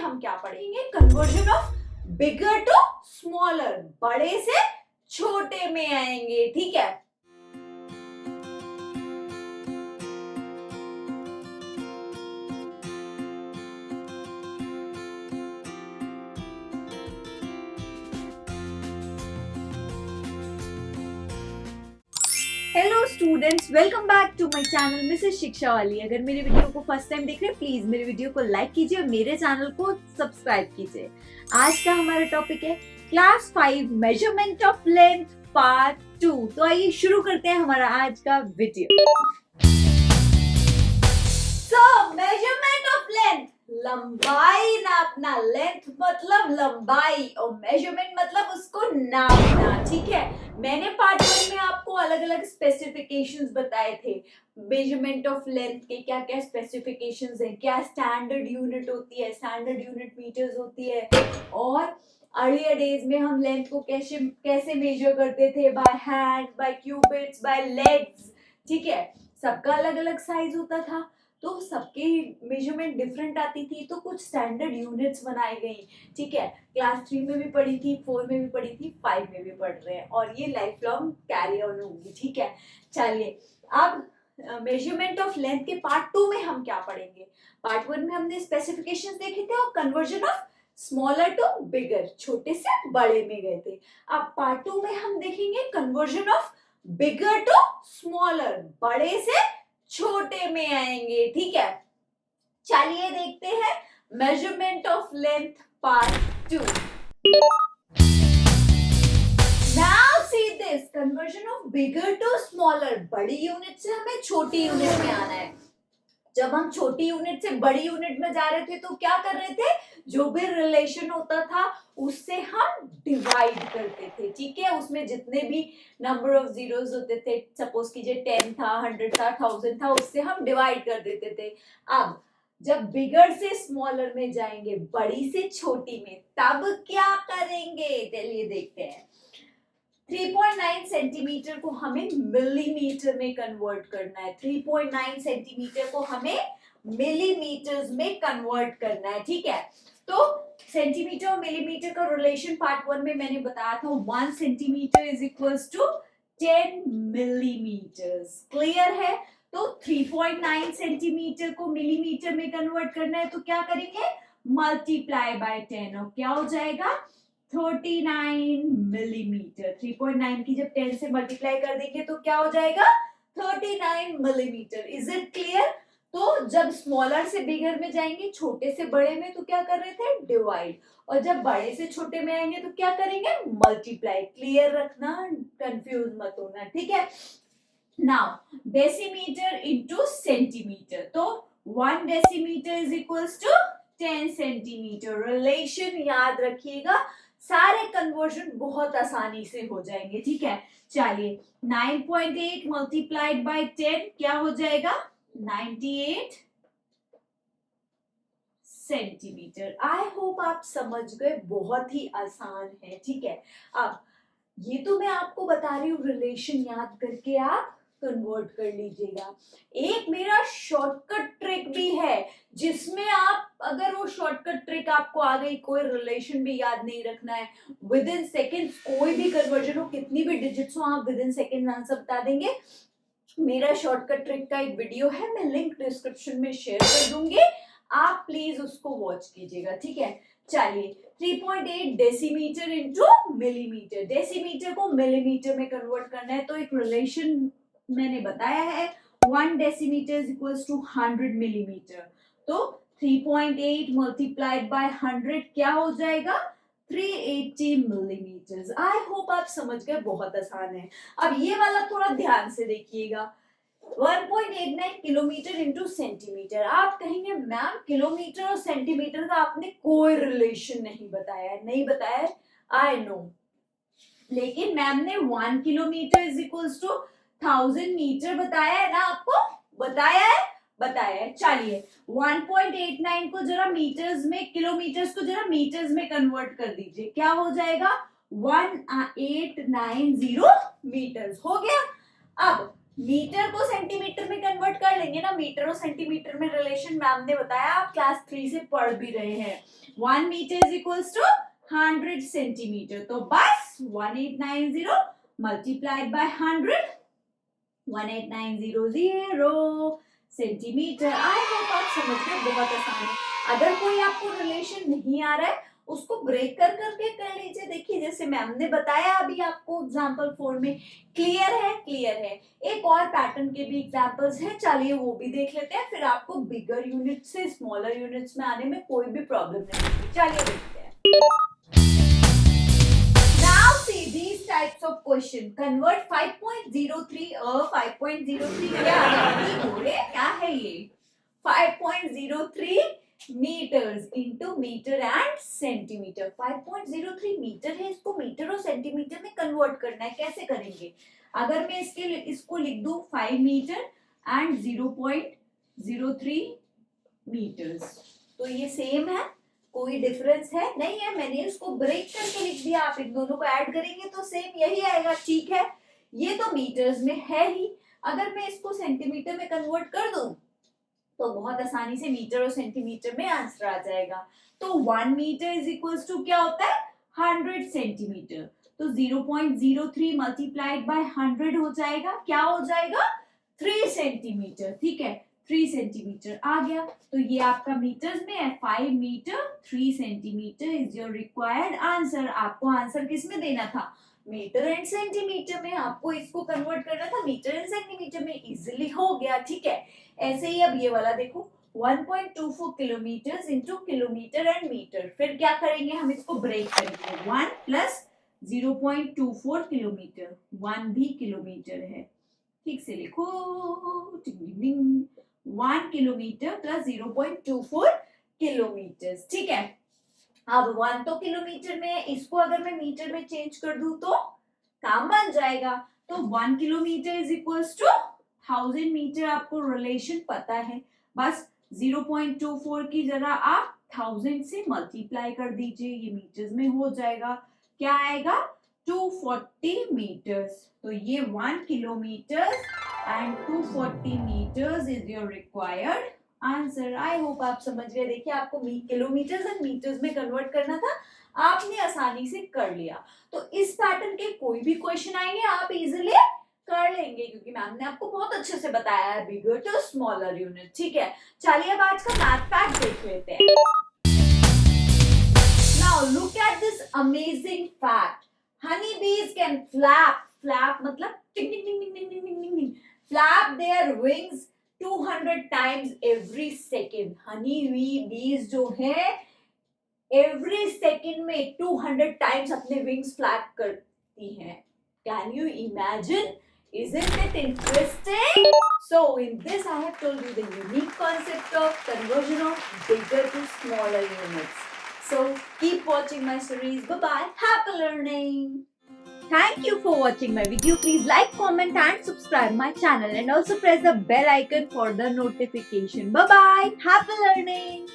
हम क्या पढ़ेंगे? Conversion of bigger to smaller, बड़े से छोटे में आएंगे, ठीक है। Hello students, welcome back to my channel Mrs Shiksha वाली। अगर मेरे वीडियो को फर्स्ट टाइम देख रहे हैं, प्लीज मेरे वीडियो को लाइक कीजिए और मेरे चैनल को सब्सक्राइब कीजिए। आज का हमारा टॉपिक है class 5 measurement of length part 2। तो आइए शुरू करते हैं हमारा आज का video. So measurement of length, लंबाई नापना। लेंथ मतलब लंबाई और मेजरमेंट मतलब उसको नापना, ठीक है। मैंने पार्ट 1 में आपको अलग अलग स्पेसिफिकेशंस बताए थे। मेजरमेंट ऑफ लेंथ के क्या क्या स्पेसिफिकेशंस हैं, क्या स्टैंडर्ड यूनिट होती है, स्टैंडर्ड यूनिट मीटर्स होती है, और अर्लियर डेज में हम लेंथ को कैसे कैसे मेजर करते थे, by hand, by cubits, by legs, ठीक है। सबका अलग अलग साइज होता था, तो सबके मेजरमेंट डिफरेंट आती थी, तो कुछ स्टैंडर्ड यूनिट्स बनाई गई, ठीक है। क्लास 3 में भी पढ़ी थी, 4 में भी पढ़ी थी, 5 में भी पढ़ रहे हैं, और ये लाइफ लॉन्ग कैरी ऑन होगी, ठीक है। चलिए, अब मेजरमेंट ऑफ लेंथ के पार्ट 2 में हम क्या पढ़ेंगे? पार्ट 1 में हमने स्पेसिफिकेशंस देखे थे और कन्वर्जन ऑफ स्मॉलर टू बिगर, छोटे से बड़े में गए थे। अब पार्ट 2 में हम देखेंगे conversion of bigger to smaller, बड़े से छोटे में आएंगे, ठीक है। चलिए देखते हैं measurement of length part 2। Now see this, conversion of bigger to smaller, बड़ी यूनिट से हमें छोटी यूनिट में आना है। जब हम छोटी यूनिट से बड़ी यूनिट में जा रहे थे तो क्या कर रहे थे? जो भी रिलेशन होता था उससे हम डिवाइड करते थे, ठीक है। उसमें जितने भी नंबर ऑफ जीरोस होते थे, सपोज कीजिए 10 था, 100 था, 1000 था, उससे हम डिवाइड कर देते थे। अब जब बिगर से स्मॉलर में जाएंगे, बड़ी से छोटी में, तब क्या करेंगे? चलिए देखते हैं। 3.9 सेंटीमीटर को हमें मिलीमीटर में कन्वर्ट करना है। 3.9 सेंटीमीटर को हमें मिलीमीटर्स में कन्वर्ट करना है, ठीक है। तो सेंटीमीटर और मिलीमीटर का रिलेशन पार्ट 1 में मैंने बताया था, 1 centimetre is equals to 10 millimetres. Clear है? तो 3.9 सेंटीमीटर को मिलीमीटर में कन्वर्ट करना है, तो क्या करेंगे? मल्टीप्लाई बाय 10, और क्या हो जाएगा? 39 मिलीमीटर। 3.9 की जब 10 से मल्टीप्लाई कर देंगे तो क्या हो जाएगा? 39 मिलीमीटर। Is it clear? तो जब स्मॉलर से बिगर में जाएंगे, छोटे से बड़े में, तो क्या कर रहे थे? डिवाइड। और जब बड़े से छोटे में आएंगे तो क्या करेंगे? मल्टीप्लाई। क्लियर रखना, कंफ्यूज मत होना, ठीक है। नाउ डेसीमीटर इंटू सेंटीमीटर, तो 1 decimetre is equals to 10 centimetre. Relation याद रखिएगा, सारे कन्वर्जन बहुत आसानी से हो जाएंगे, ठीक है। चलिए, 9.8 मल्टीप्लाइड बाय 10 क्या हो जाएगा? 98 सेंटीमीटर। आई होप आप समझ गए, बहुत ही आसान है, ठीक है। अब ये तो मैं आपको बता रही हूँ, रिलेशन याद करके आप कन्वर्ट कर लीजिएगा। एक मेरा शॉर्टकट ट्रिक भी है, जिसमें आप, अगर वो शॉर्टकट ट्रिक आपको आ गई, कोई रिलेशन भी याद नहीं रखना है, विद इन सेकेंड्स कोई भी कन्वर्जन हो, कितनी भी डिजिट्स हो, आप विद इन सेकेंड आंसर बता देंगे। मेरा शॉर्टकट ट्रिक का एक वीडियो है, मैं लिंक डिस्क्रिप्शन में शेयर कर दूंगी, आप प्लीज उसको वॉच कीजिएगा, ठीक है। चलिए, 3.8 डेसीमीटर इंटू मिलीमीटर, डेसीमीटर को मिलीमीटर में कन्वर्ट करना है, तो एक रिलेशन मैंने बताया है, 1 decimetre is equals to 100 millimetre. तो 3.8 मल्टीप्लाइड बाय 100 क्या हो जाएगा? 380 मिलीमीटर। आई होप आप समझ गए, बहुत आसान है। अब ये वाला थोड़ा ध्यान से देखिएगा, 1.89 किलोमीटर इंटू सेंटीमीटर। आप कहेंगे मैम किलोमीटर और सेंटीमीटर का आपने कोई रिलेशन नहीं बताया है। नहीं बताया है, आई नो, लेकिन मैम ने 1 kilometre is equals to 1000 metre बताया है ना, आपको बताया है, बताया है। चलिए, 1.89 को जरा मीटर्स में, किलोमीटर्स को जरा मीटर्स में कन्वर्ट कर दीजिए, क्या हो जाएगा? 1890 मीटर्स हो गया। अब मीटर को सेंटीमीटर में कन्वर्ट कर लेंगे ना, मीटर और सेंटीमीटर में रिलेशन मैम ने बताया, आप क्लास 3 से पढ़ भी रहे हैं। 1 metre is equals to 100 centimetre, तो बस 1890 multiplied by 100, 18900 centimetre. I hope आप समझ गए, बहुत आसान है। अगर कोई आपको रिलेशन नहीं आ रहा है उसको ब्रेक कर करके कर लीजिए। देखिए जैसे मैम ने बताया अभी आपको एग्जांपल 4 में, क्लियर है? क्लियर है। एक और पैटर्न के भी एग्जांपल्स हैं, चलिए वो भी देख लेते हैं, फिर आपको बिगर यूनिट से स्मॉलर यूनिट्स में आने में कोई भी प्रॉब्लम नहीं होगी। चलिए देखते हैं। Now see these types of question. Convert 5.03 5.03 क्या है ये? 5.03 meters into meter and centimeter. 5.03 metre है, इसको मीटर और सेंटीमीटर में कन्वर्ट करना है। कैसे करेंगे? अगर मैं इसको लिख दूं 5 मीटर एंड 0.03 मीटर्स, तो ये सेम है, कोई डिफरेंस है? नहीं है। मैंने इसको ब्रेक करके लिख दिया, आप इन दोनों को ऐड करेंगे तो सेम यही आएगा। ठीक है, ये तो मीटर्स में है ही। अगर मैं इसको सेंटीमीटर में कन्वर्ट कर दूं तो बहुत आसानी से मीटर और सेंटीमीटर में आंसर आ जाएगा। तो 1 मीटर इज इक्वल्स टू क्या होता है? 100 सेंटीमीटर। तो 0.03 मल्टीप्लाइड बाय 100 हो जाएगा, क्या हो जाएगा? 3 सेंटीमीटर। ठीक है, 3 सेंटीमीटर आ गया। तो ये आपका मीटर्स में है, 5 metre 3 centimetre is your required answer. आपको आंसर किस में देना था? मीटर एंड सेंटीमीटर में। आपको इसको कन्वर्ट करना था मीटर एंड सेंटीमीटर में, इजीली हो गया। ठीक है, ऐसे ही अब ये वाला देखो, 1.24 kilometre into kilometre and metre. फिर क्या करेंगे? हम इसको ब्रेक करेंगे। 1 प्लस 0.24 किलोमीटर, 1 भी किलोमीटर है, ठीक से लिखो। 1 किलोमीटर प्लस 0.24 किलोमीटर। ठीक है, अब 1 तो किलोमीटर में है, इसको अगर मैं मीटर में चेंज कर दूं तो काम बन जाएगा। तो 1 kilometre is equals to 1000 metre. आपको रिलेशन पता है, बस 0.24 की जगह आप 1000 से मल्टीप्लाई कर दीजिए, ये मीटर्स में हो जाएगा। क्या आएगा? 240 मीटर्स। तो ये 1 kilometre and 240 metres is your required answer. I hope आप समझ गए। देखिए आपको किलोमीटर्स एंड मीटर्स में कन्वर्ट करना था, आपने आसानी से कर लिया। तो इस पैटर्न के कोई भी क्वेश्चन आएंगे आप इजीली कर लेंगे, क्योंकि मैम ने आपको बहुत अच्छे से बताया है बिगर टू स्मॉलर यूनिट। ठीक है, चलिए अब आज का मैथ फैक्ट देख लेते हैं। Now look at this amazing fact. Honey बीज कैन फ्लैप मतलब टिंग टिंग टिंग टिंग टिंग टिंग टिंग, flap their wings 200 times every second. Honey बीज जो है एवरी सेकेंड में 200 टाइम्स अपने विंग्स फ्लैप करती हैं। Can you imagine? Isn't it interesting? So in this I have told you the unique concept of conversion of bigger to smaller units. So keep watching my series. Bye bye. Happy learning. Thank you for watching my video. Please like, comment and subscribe my channel and also press the bell icon for the notification. Bye bye. Happy learning.